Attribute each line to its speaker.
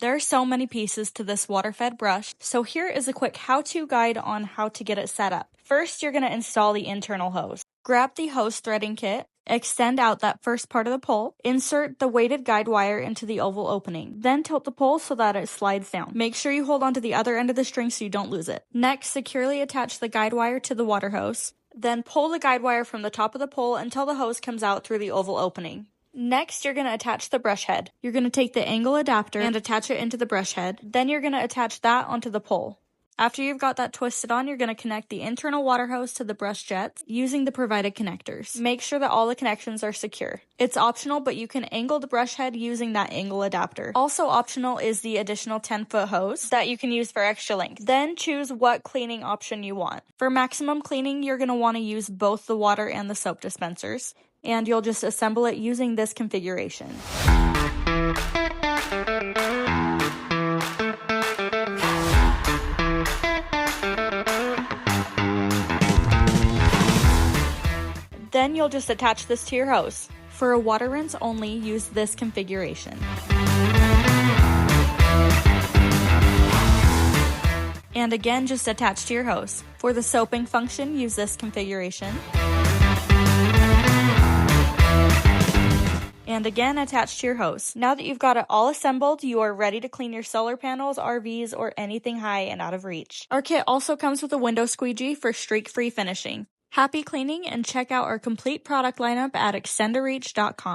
Speaker 1: There are so many pieces to this water-fed brush, so here is a quick how-to guide on how to get it set up. First, you're going to install the internal hose. Grab the hose threading kit, extend out that first part of the pole, insert the weighted guide wire into the oval opening. Then tilt the pole so that it slides down. Make sure you hold on to the other end of the string so you don't lose it. Next, securely attach the guide wire to the water hose. Then pull the guide wire from the top of the pole until the hose comes out through the oval opening. Next, you're going to attach the brush head. You're going to take the angle adapter and attach it into the brush head. Then you're going to attach that onto the pole. After you've got that twisted on, you're going to connect the internal water hose to the brush jets using the provided connectors. Make sure that all the connections are secure. It's optional, but you can angle the brush head using that angle adapter. Also optional is the additional 10-foot hose that you can use for extra length. Then choose what cleaning option you want. For maximum cleaning, you're going to want to use both the water and the soap dispensers, and you'll just assemble it using this configuration. Then you'll just attach this to your hose. For a water rinse only, use this configuration. And again, just attach to your hose. For the soaping function, use this configuration. And again, attach to your hose. Now that you've got it all assembled, you are ready to clean your solar panels, RVs, or anything high and out of reach. Our kit also comes with a window squeegee for streak-free finishing. Happy cleaning, and check out our complete product lineup at extendoreach.com.